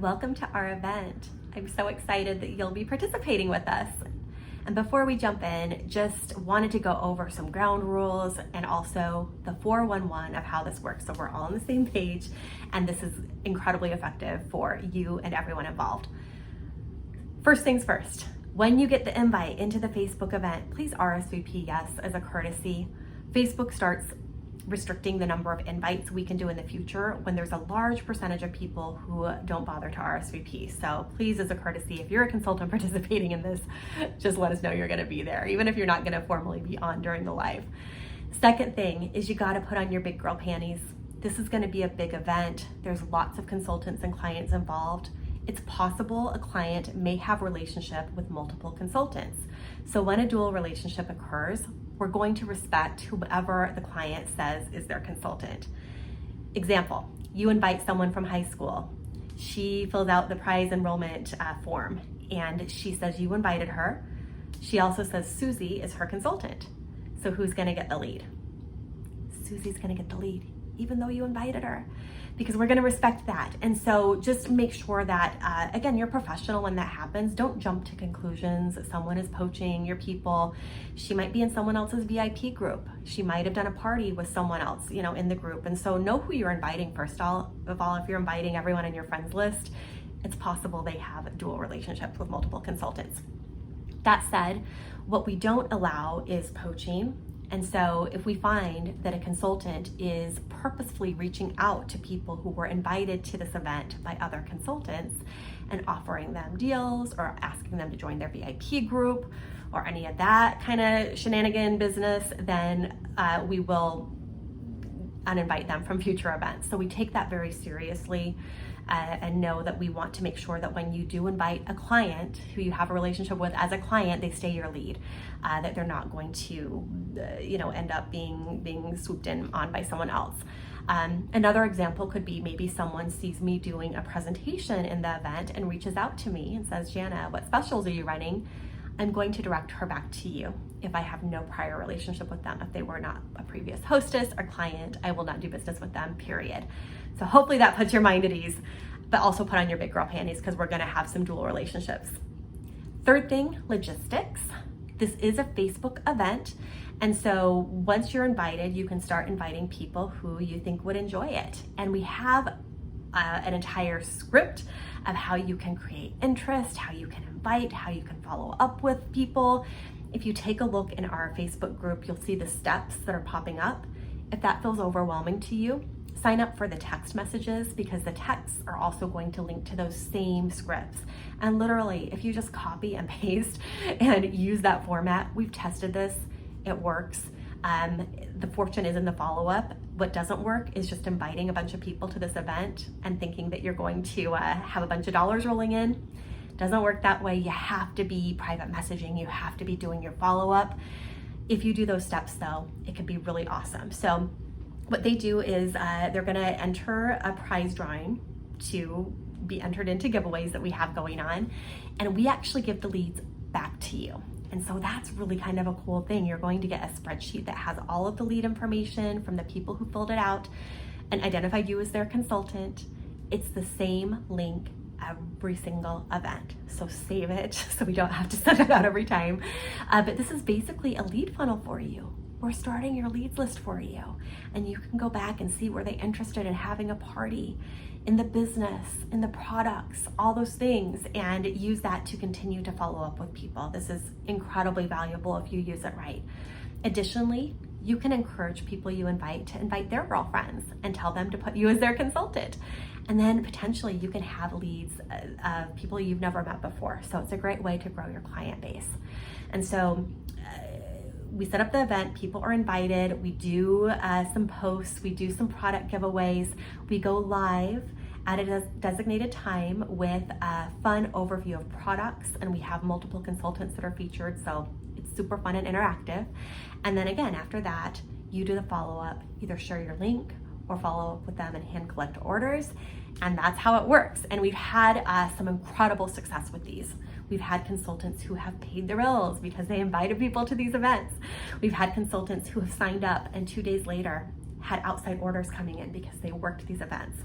welcome to our event. I'm so excited that you'll be participating with us. And before we jump in, just wanted to go over some ground rules and also the 411 of how this works, so we're all on the same page, and this is incredibly effective for you and everyone involved. First things first, when you get the invite into the Facebook event, please RSVP yes as a courtesy. Facebook starts restricting the number of invites we can do in the future when there's a large percentage of people who don't bother to RSVP. So please, as a courtesy, if you're a consultant participating in this, just let us know you're gonna be there, even if you're not gonna formally be on during the live. Second thing is you gotta put on your big girl panties. This is gonna be a big event. There's lots of consultants and clients involved. It's possible a client may have a relationship with multiple consultants. So when a dual relationship occurs, we're going to respect whoever the client says is their consultant. Example, you invite someone from high school. She fills out the prize enrollment form and she says you invited her. She also says Susie is her consultant. So who's gonna get the lead? Susie's gonna get the lead, even though you invited her, because we're gonna respect that. And so just make sure that, again, you're professional when that happens. Don't jump to conclusions. Someone is poaching your people. She might be in someone else's VIP group. She might have done a party with someone else, in the group. And so know who you're inviting first of all. If you're inviting everyone in your friends list, it's possible they have dual relationships with multiple consultants. That said, what we don't allow is poaching. And so if we find that a consultant is purposefully reaching out to people who were invited to this event by other consultants and offering them deals or asking them to join their VIP group or any of that kind of shenanigan business, then we will uninvite them from future events. So we take that very seriously and know that we want to make sure that when you do invite a client who you have a relationship with as a client, they stay your lead, that they're not going to end up being swooped in on by someone else. Another example could be maybe someone sees me doing a presentation in the event and reaches out to me and says, Jana, what specials are you running? I'm going to direct her back to you. If I have no prior relationship with them, if they were not a previous hostess or client, I will not do business with them, period. So hopefully that puts your mind at ease, but also put on your big girl panties because we're gonna have some dual relationships. Third thing, logistics. This is a Facebook event. And so once you're invited, you can start inviting people who you think would enjoy it. And we have an entire script of how you can create interest, how you can invite, how you can follow up with people. If you take a look in our Facebook group, you'll see the steps that are popping up. If that feels overwhelming to you, sign up for the text messages because the texts are also going to link to those same scripts. And literally, if you just copy and paste and use that format, we've tested this, it works. The fortune is in the follow-up. What doesn't work is just inviting a bunch of people to this event and thinking that you're going to have a bunch of dollars rolling in. Doesn't work that way. You have to be private messaging. You have to be doing your follow-up. If you do those steps though, it could be really awesome. So what they do is they're gonna enter a prize drawing to be entered into giveaways that we have going on. And we actually give the leads back to you. And so that's really kind of a cool thing. You're going to get a spreadsheet that has all of the lead information from the people who filled it out and identified you as their consultant. It's the same link every single event. So save it so we don't have to send it out every time. But this is basically a lead funnel for you. We're starting your leads list for you. And you can go back and see where they're interested in having a party, in the business, in the products, all those things, and use that to continue to follow up with people. This is incredibly valuable if you use it right. Additionally, you can encourage people you invite to invite their girlfriends and tell them to put you as their consultant. And then potentially you can have leads of people you've never met before. So it's a great way to grow your client base. And so we set up the event, people are invited, we do some posts, we do some product giveaways, we go live at a designated time with a fun overview of products, and we have multiple consultants that are featured, so it's super fun and interactive. And then again, after that, you do the follow-up, either share your link or follow up with them and hand collect orders, and that's how it works. And we've had some incredible success with these. We've had consultants who have paid their bills because they invited people to these events. We've had consultants who have signed up and 2 days later had outside orders coming in because they worked these events.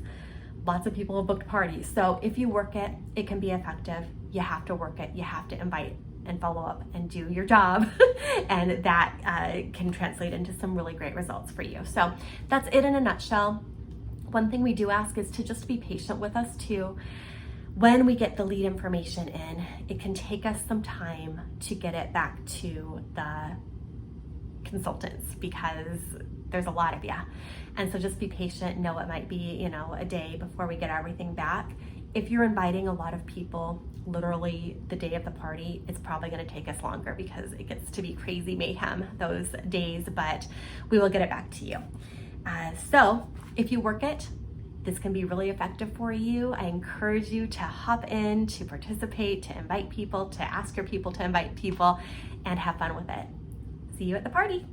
lots of people have booked parties. So if you work it, it can be effective. You have to work it. You have to invite and follow up and do your job. And that can translate into some really great results for you. So that's it in a nutshell. One thing we do ask is to just be patient with us too. When we get the lead information in, it can take us some time to get it back to the consultants because there's a lot of you. And so just be patient. Know it might be, a day before we get everything back. If you're inviting a lot of people, literally the day of the party, it's probably going to take us longer because it gets to be crazy mayhem those days, but we will get it back to you. So if you work it, this can be really effective for you. I encourage you to hop in, to participate, to invite people, to ask your people to invite people, and have fun with it. See you at the party.